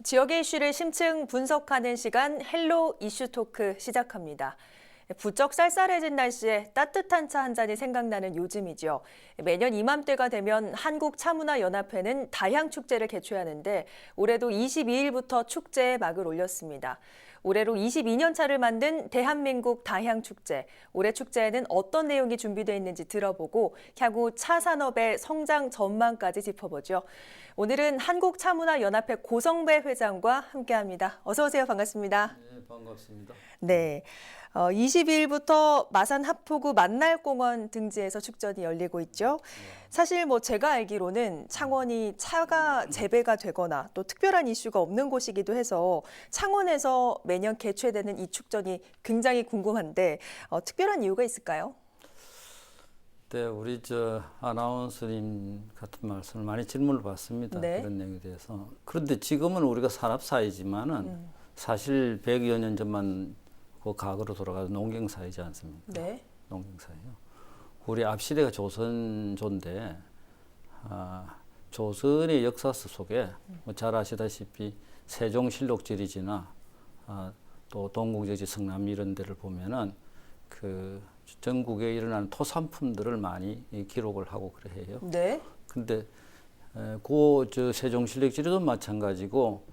지역의 이슈를 심층 분석하는 시간 헬로 이슈 토크 시작합니다. 부쩍 쌀쌀해진 날씨에 따뜻한 차 한 잔이 생각나는 요즘이죠. 매년 이맘때가 되면 한국차문화연합회는 다향축제를 개최하는데 올해도 22일부터 축제에 막을 올렸습니다. 올해로 22년 차를 만든 대한민국 다향축제. 올해 축제에는 어떤 내용이 준비되어 있는지 들어보고 향후 차 산업의 성장 전망까지 짚어보죠. 오늘은 한국차문화연합회 고성배 회장과 함께합니다. 어서 오세요. 반갑습니다. 네, 반갑습니다. 네. 22일부터 마산 하포구 만날공원 등지에서 축전이 열리고 있죠. 사실 제가 알기로는 창원이 차가 재배가 되거나 또 특별한 이슈가 없는 곳이기도 해서 창원에서 매년 개최되는 이 축전이 굉장히 궁금한데 특별한 이유가 있을까요? 네, 우리 아나운서님 같은 말씀을 많이 질문을 받습니다. 네. 그런 내용에 대해서. 그런데 지금은 우리가 산업사회지만은 사실 100여 년 전만 그 과거로 돌아가서 농경사회지 않습니까? 네. 농경사회요. 우리 앞시대가 조선조인데 조선의 역사서 속에 잘 아시다시피 세종실록 지리지나 또 동국제지 성남 이런 데를 보면은 그 전국에 일어나는 토산품들을 많이 기록을 하고 그래 해요. 네. 근데 저 세종실록 지리도 마찬가지고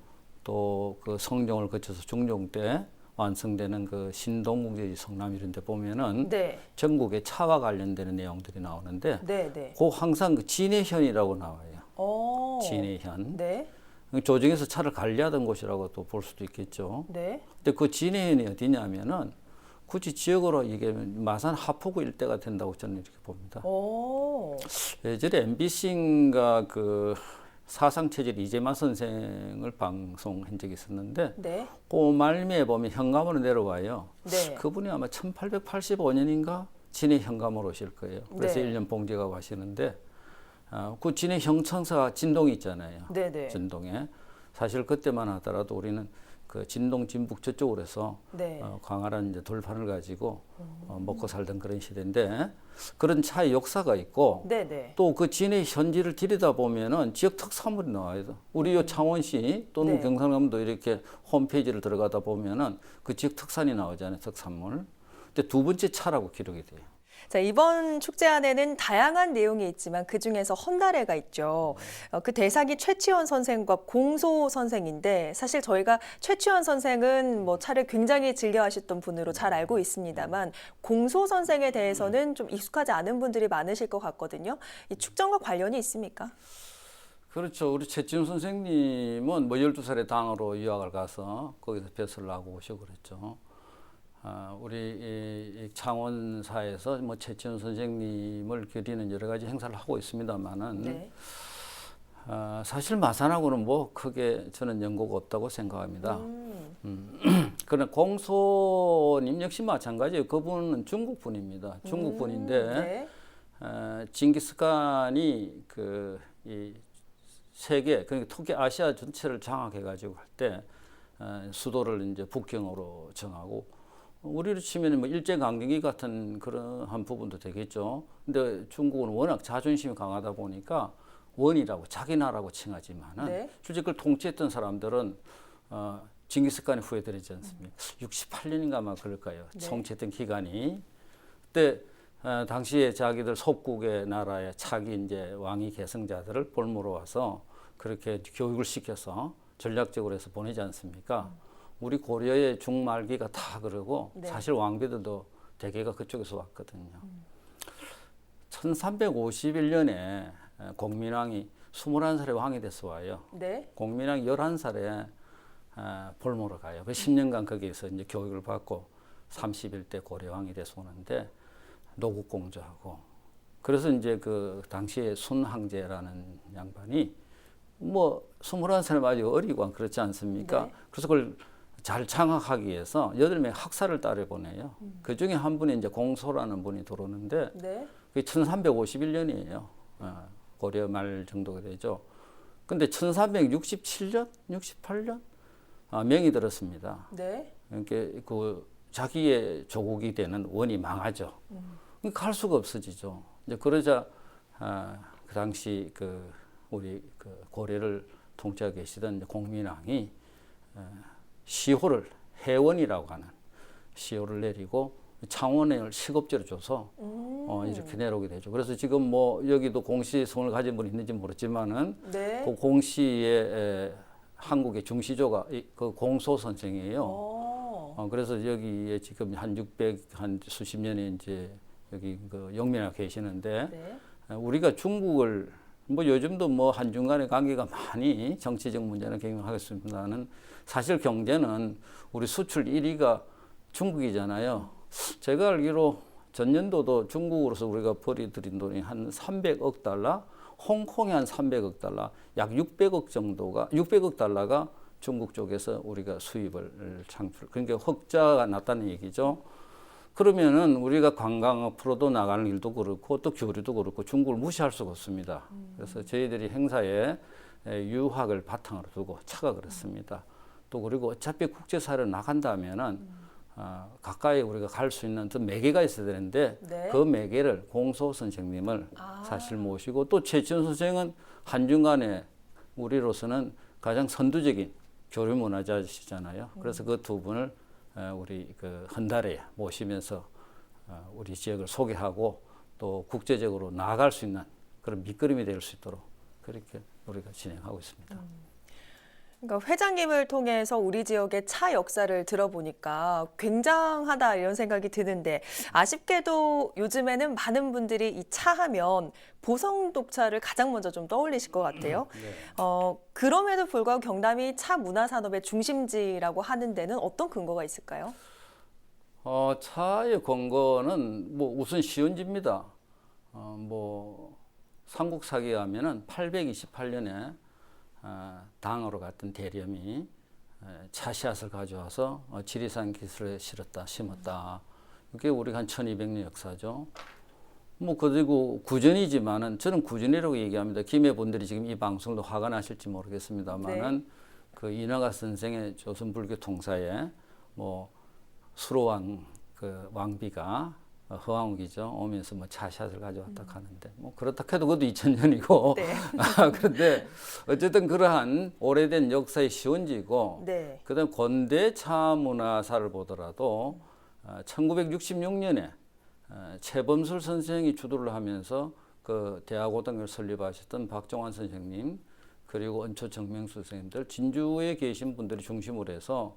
또 그 성종을 거쳐서 중종 때 완성되는 그 신동국제지 성남 이런 데 보면은 네. 전국에 차와 관련되는 내용들이 나오는데 네. 네. 그 항상 그 진해현이라고 나와요. 어. 진해현. 네. 조정에서 차를 관리하던 곳이라고 또 볼 수도 있겠죠. 네. 근데 그 진해현이 어디냐면은 굳이 지역으로 이게 마산 하포구 일대가 된다고 저는 이렇게 봅니다. 오. 예전에 MBC인가 그 사상체질 이재만 선생을 방송한 적이 있었는데 네. 그 말미에 보면 현감으로 내려와요. 네. 그분이 아마 1885년인가 진해 현감으로 오실 거예요. 그래서 네. 1년 봉제가 가시는데 그 진해 형청사가 진동이 있잖아요. 네. 네. 진동에. 사실 그때만 하더라도 우리는 그 진동 진북 저쪽으로 해서 네. 광활한 이제 돌판을 가지고 먹고 살던 그런 시대인데 그런 차의 역사가 있고 네. 네. 또 그 진해 현지를 들여다 보면은 지역 특산물이 나와요. 우리 요 창원시 또는 네. 경상남도 이렇게 홈페이지를 들어가다 보면은 그 지역 특산이 나오잖아요. 특산물. 근데 두 번째 차라고 기록이 돼요. 자, 이번 축제 안에는 다양한 내용이 있지만 그중에서 헌다레가 있죠. 그 대상이 최치원 선생과 공소 선생인데 사실 저희가 최치원 선생은 차를 굉장히 즐겨 하셨던 분으로 잘 알고 있습니다만 공소 선생에 대해서는 좀 익숙하지 않은 분들이 많으실 것 같거든요. 이 축전과 관련이 있습니까? 그렇죠. 우리 최치훈 선생님은 12살에 당으로 유학을 가서 거기서 벼슬을 하고 오시고 그랬죠. 우리 이 창원사에서 최치훈 선생님을 기리는 여러 가지 행사를 하고 있습니다만은 네. 사실 마산하고는 크게 저는 연고가 없다고 생각합니다. 그러나 공소님 역시 마찬가지예요. 그분은 중국 분입니다. 중국 분인데 네. 징기스칸이 이 세계 그러니까 특히 아시아 전체를 장악해가지고 할 때 수도를 이제 북경으로 정하고 우리로 치면 일제강점기 같은 그런 한 부분도 되겠죠. 근데 중국은 워낙 자존심이 강하다 보니까 원이라고 자기 나라고 칭하지만은 네. 실제 그걸 통치했던 사람들은 징기스칸이 후예들이지 않습니까? 68년인가 아마 그럴 거예요. 네. 통치했던 기간이. 그때 당시에 자기들 속국의 나라의 차기 이제 왕위 계승자들을 볼모로 와서 그렇게 교육을 시켜서 전략적으로 해서 보내지 않습니까? 우리 고려의 중말기가 다 그러고 네. 사실 왕비들도 대개가 그쪽에서 왔거든요. 1351년에 공민왕이 21살에 왕이 돼서 와요. 네. 공민왕이 11살에 볼모로 가요. 그 10년간 거기에서 이제 교육을 받고 30일 때 고려왕이 돼서 오는데 노국공주하고 그래서 이제 그 당시에 순항제라는 양반이 21살에 아주 어리고 그렇지 않습니까? 네. 그래서 그걸 잘 장악하기 위해서 8명의 학사를 따려 보내요. 그 중에 한 분이 이제 공소라는 분이 들어오는데 네. 그게 1351년이에요. 고려 말 정도가 되죠. 근데 1367년, 68년 명이 들었습니다. 네. 그러니까 그 자기의 조국이 되는 원이 망하죠. 갈 수가 없어지죠. 이제 그러자 그 당시 우리 고려를 통치하고 계시던 공민왕이 시호를 해원이라고 하는 시호를 내리고 창원을 시급제로 줘서 이렇게 내려오게 되죠. 그래서 지금 뭐 여기도 공시성을 가진 분이 있는지 모르지만은 네. 그 공시의 한국의 중시조가 그 공소 선생이에요. 그래서 여기에 지금 한 수십 년에 이제 여기 그 영민아 계시는데 네. 우리가 중국을 뭐 요즘도 뭐 한중 간의 관계가 많이 정치적 문제는 경영하겠습니다는 사실 경제는 우리 수출 1위가 중국이잖아요. 제가 알기로 전년도도 중국으로서 우리가 벌이들인 돈이 한 300억 달러, 홍콩이 한 300억 달러, 약 600억 달러가 중국 쪽에서 우리가 수입을 창출, 그러니까 흑자가 났다는 얘기죠. 그러면은 우리가 관광 앞으로도 나가는 일도 그렇고 또 교류도 그렇고 중국을 무시할 수가 없습니다. 그래서 저희들이 행사에 유학을 바탕으로 두고 착각을 했습니다. 또 그리고 어차피 국제사회로 나간다면은 가까이 우리가 갈 수 있는 또 매개가 있어야 되는데 네. 그 매개를 공소 선생님을 사실 모시고 또 최치원 선생은 한중 간에 우리로서는 가장 선두적인 교류 문화자시잖아요. 그래서 그 두 분을 우리 그 헌달에 모시면서 우리 지역을 소개하고 또 국제적으로 나아갈 수 있는 그런 밑거름이 될 수 있도록 그렇게 우리가 진행하고 있습니다. 그러니까 회장님을 통해서 우리 지역의 차 역사를 들어보니까 굉장하다 이런 생각이 드는데 아쉽게도 요즘에는 많은 분들이 이 차 하면 보성 녹차를 가장 먼저 좀 떠올리실 것 같아요. 네. 그럼에도 불구하고 경남이 차 문화 산업의 중심지라고 하는 데는 어떤 근거가 있을까요? 차의 권고는 뭐 우선 시운지입니다. 뭐 삼국사기에 하면은 828년에 당으로 갔던 대렴이 차씨앗을 가져와서 지리산 기술에 심었다. 이게 우리가 한 1200년 역사죠. 뭐 그리고 구전이지만은 저는 구전이라고 얘기합니다. 김해 분들이 지금 이 방송도 화가 나실지 모르겠습니다만은 네. 그 이나가 선생의 조선 불교 통사에 뭐 수로왕 그 왕비가 허왕욱이죠. 오면서 뭐 차샷을 가져왔다 하는데 뭐 그렇다 해도 그것도 2000년이고 네. 그런데 어쨌든 그러한 오래된 역사의 시원지고 네. 그다음 건대 차 문화사를 보더라도 1966년에 최범술 선생이 주도를 하면서 그 대학고등학교를 설립하셨던 박정환 선생님 그리고 은초 정명수 선생님들 진주에 계신 분들이 중심으로 해서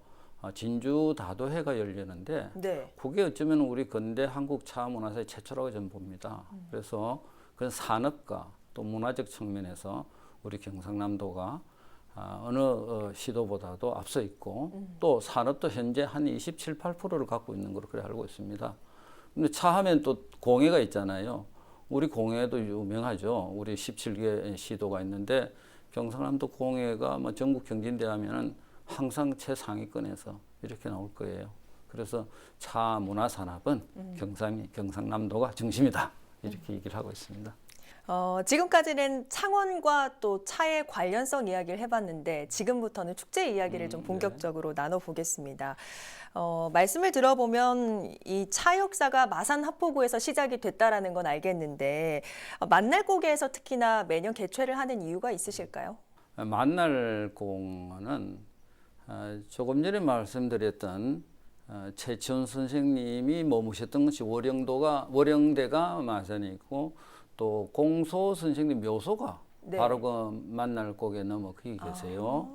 진주 다도회가 열리는데 네. 그게 어쩌면 우리 근대 한국 차 문화사의 최초라고 저는 봅니다. 그래서 그런 산업과 또 문화적 측면에서 우리 경상남도가 어느 시도보다도 앞서 있고 또 산업도 현재 한 27, 8%를 갖고 있는 걸로 그래 알고 있습니다. 근데 차 하면 또 공예가 있잖아요. 우리 공예도 유명하죠. 우리 17개 시도가 있는데 경상남도 공예가 뭐 전국 경진대 하면은 항상 최상위권에서 이렇게 나올 거예요. 그래서 차 문화 산업은 경상남도가 중심이다. 이렇게 얘기를 하고 있습니다. 지금까지는 창원과 또 차의 관련성 이야기를 해봤는데 지금부터는 축제 이야기를 좀 본격적으로 나눠보겠습니다. 말씀을 들어보면 이 차 역사가 마산 하포구에서 시작이 됐다라는 건 알겠는데 만날고개에서 특히나 매년 개최를 하는 이유가 있으실까요? 만날공원은 조금 전에 말씀드렸던 최치원 선생님이 머무셨던 것이 월영대가 마산에 있고 또 공소 선생님 묘소가 네. 바로 그 만날곡에 넘어 거기 계세요.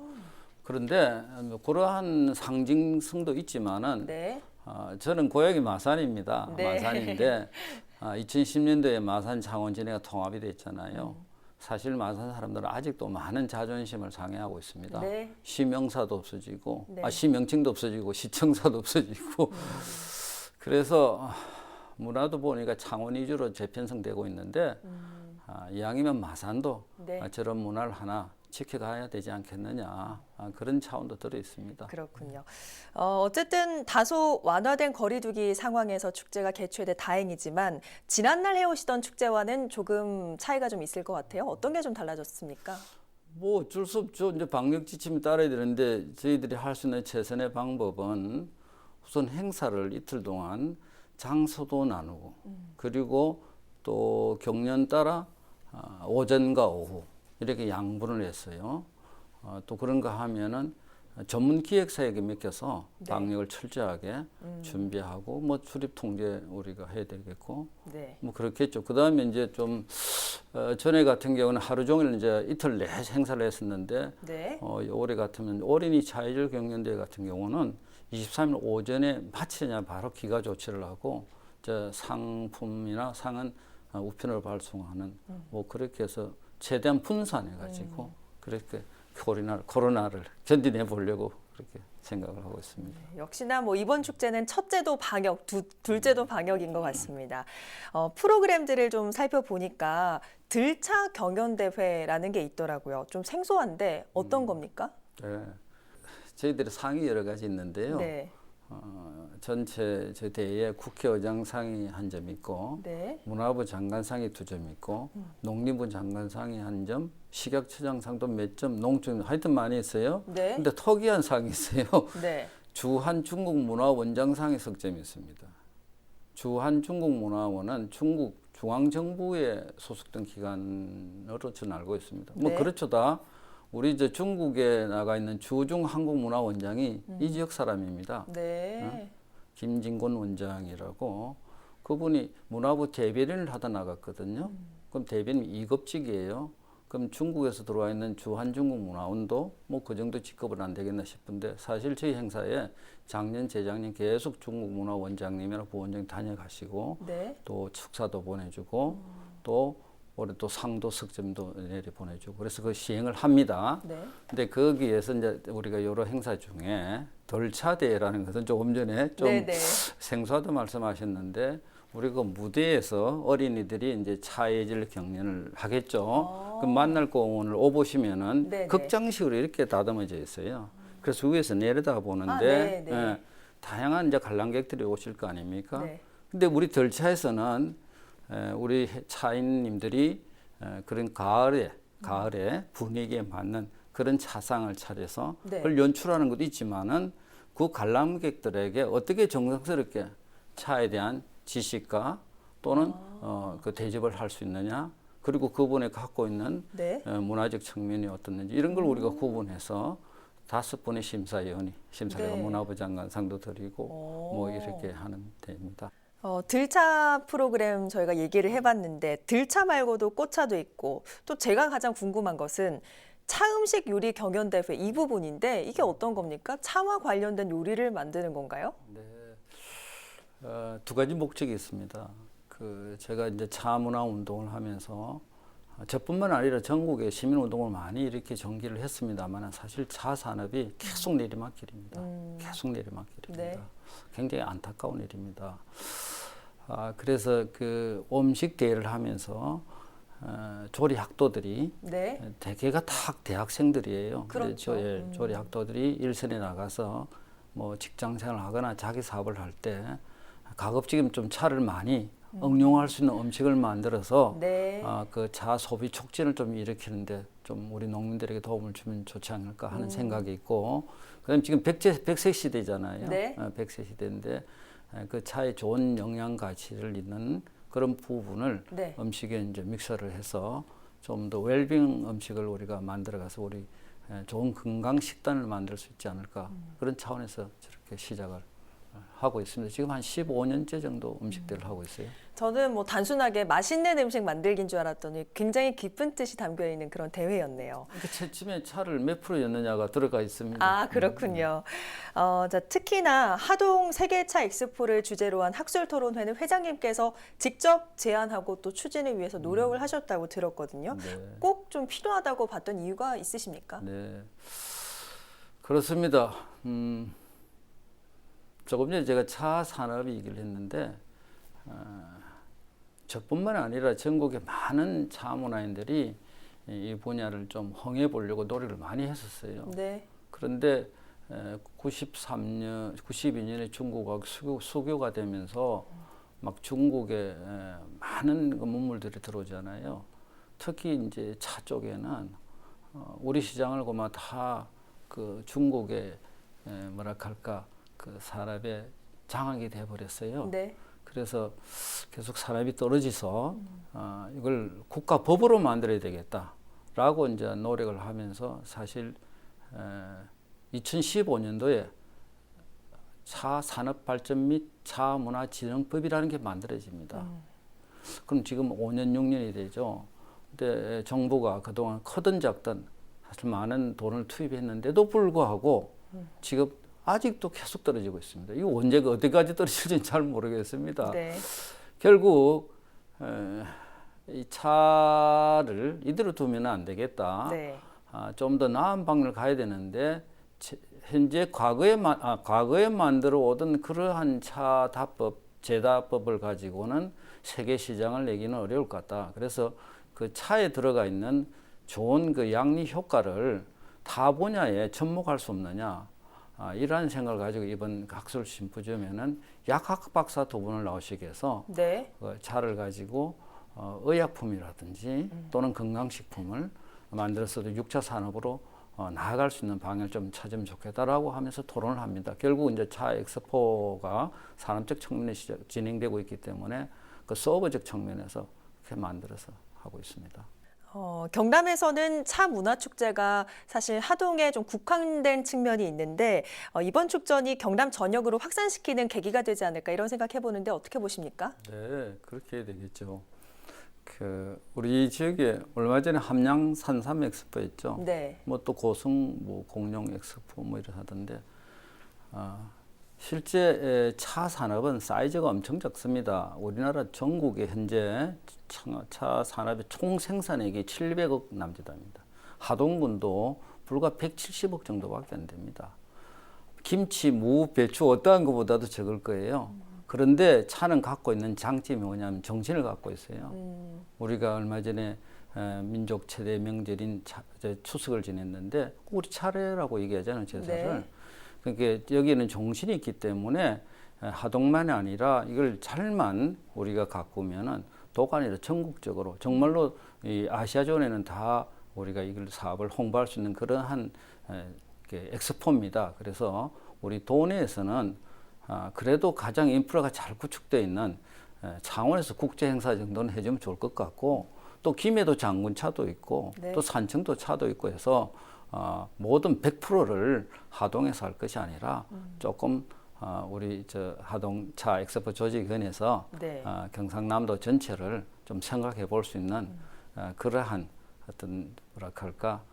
그런데 그러한 상징성도 있지만은 네. 저는 고향이 마산입니다. 네. 마산인데 2010년도에 마산 창원진해가 통합이 됐잖아요. 사실 마산 사람들은 아직도 많은 자존심을 상해하고 있습니다. 네. 시명사도 없어지고, 네. 시명칭도 없어지고, 시청사도 없어지고. 그래서 문화도 보니까 창원 위주로 재편성되고 있는데 이왕이면 마산도 네. 저런 문화를 하나 지켜가야 되지 않겠느냐 그런 차원도 들어 있습니다. 그렇군요. 어쨌든 다소 완화된 거리두기 상황에서 축제가 개최돼 다행이지만 지난날 해오시던 축제와는 조금 차이가 좀 있을 것 같아요. 어떤 게 좀 달라졌습니까? 뭐 어쩔 수 없죠. 이제 방역 지침이 따라야 되는데 저희들이 할 수 있는 최선의 방법은 우선 행사를 이틀 동안 장소도 나누고 그리고 또 경년 따라 오전과 오후 이렇게 양분을 했어요. 또 그런가 하면은 전문 기획사에게 맡겨서 네. 방역을 철저하게 준비하고 뭐 출입 통제 우리가 해야 되겠고 네. 뭐 그렇겠죠. 그다음에 이제 좀 전에 같은 경우는 하루 종일 이제 이틀 내 행사를 했었는데 네. 올해 같으면 어린이 자율 경연대회 같은 경우는 23일 오전에 마치냐 바로 기가 조치를 하고 저 상품이나 상은 우편으로 발송하는 뭐 그렇게 해서 최대한 분산해 가지고 그렇게 코로나를 견디내 보려고 그렇게 생각을 하고 있습니다. 역시나 뭐 이번 축제는 첫째도 방역, 둘째도 방역인 것 같습니다. 프로그램들을 좀 살펴보니까 들차 경연대회라는 게 있더라고요. 좀 생소한데 어떤 겁니까? 네. 저희들이 상이 여러 가지 있는데요. 네. 전체 저 대회에 국회의장상이 한 점 있고 네. 문화부 장관상이 2점 있고 농림부 장관상이 1점, 식약처장상도 몇 점, 농축 하여튼 많이 있어요. 네. 근데 특이한 상이 있어요. 네. 주한 중국 문화원장상이 석점이 있습니다. 주한 중국 문화원은 중국 중앙정부에 소속된 기관으로 저는 알고 있습니다. 뭐 네. 그렇죠 다. 우리 이제 중국에 나가 있는 주중 한국문화원장이 이 지역 사람입니다. 네. 김진곤 원장이라고 그분이 문화부 대변인을 하다 나갔거든요. 그럼 대변인 2급직이에요. 그럼 중국에서 들어와 있는 주한중국 문화원도 뭐 그 정도 직급은 안 되겠나 싶은데 사실 저희 행사에 작년, 재작년 계속 중국 문화원장님이나 부원장 다녀가시고 네. 또 축사도 보내주고 또 올해 또 상도 석점도 내리 보내주고 그래서 그 시행을 합니다. 네. 근데 거기에서 이제 우리가 여러 행사 중에 덜차대회라는 것은 조금 전에 좀 네, 네. 생소하다 말씀하셨는데 우리가 무대에서 어린이들이 이제 차예절 경연을 하겠죠. 그 만날 공원을 오보시면은 네, 네. 극장식으로 이렇게 다듬어져 있어요. 그래서 위에서 내려다 보는데 네, 네. 예, 다양한 이제 관람객들이 오실 거 아닙니까? 네. 근데 우리 덜차에서는 우리 차인님들이 그런 가을에 분위기에 맞는 그런 차상을 차려서 네. 그걸 연출하는 것도 있지만은 그 관람객들에게 어떻게 정성스럽게 차에 대한 지식과 또는 그 대접을 할 수 있느냐 그리고 그분이 갖고 있는 네. 문화적 측면이 어떻는지 이런 걸 우리가 구분해서 5분의 심사위가 네. 문화부 장관상도 드리고 뭐 이렇게 하는 데입니다. 들차 프로그램 저희가 얘기를 해봤는데 들차 말고도 꽃차도 있고 또 제가 가장 궁금한 것은 차 음식 요리 경연대회 이 부분인데 이게 어떤 겁니까? 차와 관련된 요리를 만드는 건가요? 네, 2가지 목적이 있습니다. 제가 이제 차 문화 운동을 하면서 저뿐만 아니라 전국에 시민 운동을 많이 이렇게 전개를 했습니다만 사실 차 산업이 계속 내리막길입니다. 계속 내리막길입니다. 네. 굉장히 안타까운 일입니다. 그래서 그 음식 대회를 하면서 조리 학도들이 네. 대개가 다 대학생들이에요. 그렇죠. 근데 조리 학도들이 일선에 나가서 뭐 직장 생활을 하거나 자기 사업을 할 때 가급적이면 좀 차를 많이 응용할 수 있는 음식을 만들어서 네. 그 차 소비 촉진을 좀 일으키는데 좀 우리 농민들에게 도움을 주면 좋지 않을까 하는 생각이 있고 그다음에 지금 100세 시대잖아요. 네. 100세 시대인데 그 차에 좋은 영양 가치를 있는 그런 부분을 네. 음식에 이제 믹서를 해서 좀 더 웰빙 음식을 우리가 만들어가서 우리 좋은 건강 식단을 만들 수 있지 않을까 그런 차원에서 저렇게 시작을 하고 있습니다. 지금 한 15년째 정도 음식들을 하고 있어요. 저는 뭐 단순하게 맛있는 음식 만들기인 줄 알았더니 굉장히 깊은 뜻이 담겨 있는 그런 대회였네요. 그 채점에 차를 몇 프로였느냐가 들어가 있습니다. 아, 그렇군요. 자, 특히나 하동 세계차 엑스포를 주제로 한 학술 토론회는 회장님께서 직접 제안하고 또 추진을 위해서 노력을 하셨다고 들었거든요. 네. 꼭 좀 필요하다고 봤던 이유가 있으십니까? 네, 그렇습니다. 조금 전에 제가 차 산업 얘기를 했는데 저뿐만 아니라 전국의 많은 차 문화인들이 이 분야를 좀 흥해 보려고 노력을 많이 했었어요. 네. 그런데 92년에 중국하고 수교가 되면서 막 중국에 많은 그 문물들이 들어오잖아요. 특히 이제 차 쪽에는 우리 시장을 그만 다 그 중국의 뭐랄까 그 산업에 장악이 돼 버렸어요. 네. 그래서 계속 산업이 떨어져서 이걸 국가 법으로 만들어야 되겠다라고 이제 노력을 하면서 사실 2015년도에 차 산업 발전 및 차 문화 진흥법이라는 게 만들어집니다. 그럼 지금 5년 6년이 되죠. 근데 정부가 그동안 크든 작든 사실 많은 돈을 투입했는데도 불구하고 지금 아직도 계속 떨어지고 있습니다. 이거 언제가 어디까지 떨어질지는 잘 모르겠습니다. 네. 결국 이 차를 이대로 두면 안 되겠다. 네. 좀 더 나은 방향을 가야 되는데 현재 과거에 만들어 오던 그러한 차다법, 제다법을 가지고는 세계 시장을 내기는 어려울 것 같다. 그래서 그 차에 들어가 있는 좋은 그 양리 효과를 타 분야에 접목할 수 없느냐. 이러한 생각을 가지고 이번 학술 심포지엄에는 약학 박사 두 분을 나오시게 해서 네. 차를 가지고 의약품이라든지 또는 건강식품을 만들어서도 6차 산업으로 나아갈 수 있는 방향을 좀 찾으면 좋겠다라고 하면서 토론을 합니다. 결국 이제 차 엑스포가 산업적 측면에 진행되고 있기 때문에 그 서버적 측면에서 그렇게 만들어서 하고 있습니다. 경남에서는 차 문화 축제가 사실 하동에 좀 국한된 측면이 있는데 이번 축전이 경남 전역으로 확산시키는 계기가 되지 않을까 이런 생각해 보는데 어떻게 보십니까? 네, 그렇게 되겠죠. 우리 지역에 얼마 전에 함양 산삼 엑스포 있죠. 네. 뭐 또 고성 뭐 공룡 엑스포 뭐 이런 하던데 실제 차 산업은 사이즈가 엄청 작습니다. 우리나라 전국에 현재 차 산업의 총 생산액이 700억 남짓합니다. 하동군도 불과 170억 정도밖에 안 됩니다. 김치, 무, 배추 어떠한 것보다도 적을 거예요. 그런데 차는 갖고 있는 장점이 뭐냐면 정신을 갖고 있어요. 우리가 얼마 전에 민족 최대 명절인 추석을 지냈는데 우리 차례라고 얘기하잖아요, 제사를. 네. 그러니까 여기는 정신이 있기 때문에 하동만이 아니라 이걸 잘만 우리가 가꾸면은 도가 아니라 전국적으로 정말로 이 아시아존에는 다 우리가 이걸 사업을 홍보할 수 있는 그러한 엑스포입니다. 그래서 우리 도내에서는 그래도 가장 인프라가 잘 구축되어 있는 창원에서 국제 행사 정도는 해주면 좋을 것 같고 또 김해도 장군차도 있고 네. 또 산청도 차도 있고 해서 모든 100%를 하동에서 할 것이 아니라 조금 우리 하동차 엑스포 조직위원회에서 네. 경상남도 전체를 좀 생각해 볼 수 있는 그러한 어떤 뭐랄까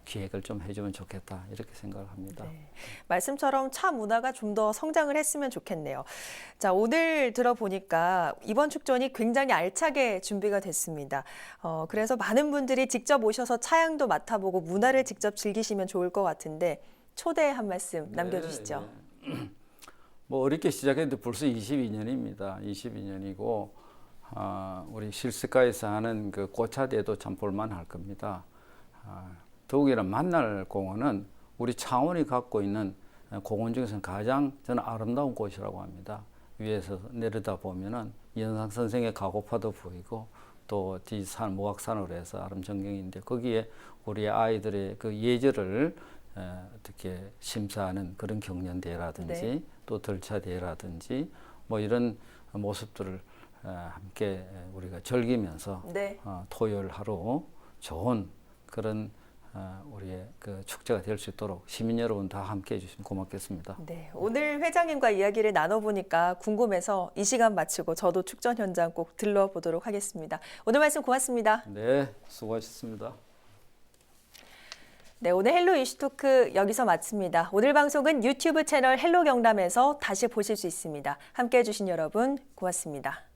기획을 좀 해주면 좋겠다 이렇게 생각을 합니다. 네. 말씀처럼 차 문화가 좀 더 성장을 했으면 좋겠네요. 자, 오늘 들어보니까 이번 축전이 굉장히 알차게 준비가 됐습니다. 그래서 많은 분들이 직접 오셔서 차향도 맡아보고 문화를 직접 즐기시면 좋을 것 같은데 초대 한 말씀 남겨주시죠. 네. 뭐 어렵게 시작했는데 벌써 22년입니다. 22년이고 우리 실습가에서 하는 그 꽃차대도 참 볼만할 겁니다. 더욱이나 만날 공원은 우리 창원이 갖고 있는 공원 중에서는 가장 저는 아름다운 곳이라고 합니다. 위에서 내려다 보면은 이현상 선생의 가고파도 보이고 또 뒤산 모악산으로 해서 아름 전경인데 거기에 우리 아이들의 그 예절을 어떻게 심사하는 그런 경연대회라든지 네. 또 들차대회라든지 뭐 이런 모습들을 함께 우리가 즐기면서 네. 토요일 하루 좋은 그런 우리의 그 축제가 될 수 있도록 시민 여러분 다 함께 해주시면 고맙겠습니다. 네, 오늘 회장님과 이야기를 나눠보니까 궁금해서 이 시간 마치고 저도 축전 현장 꼭 들러보도록 하겠습니다. 오늘 말씀 고맙습니다. 네, 수고하셨습니다. 네, 오늘 헬로 이슈토크 여기서 마칩니다. 오늘 방송은 유튜브 채널 헬로 경남에서 다시 보실 수 있습니다. 함께해 주신 여러분 고맙습니다.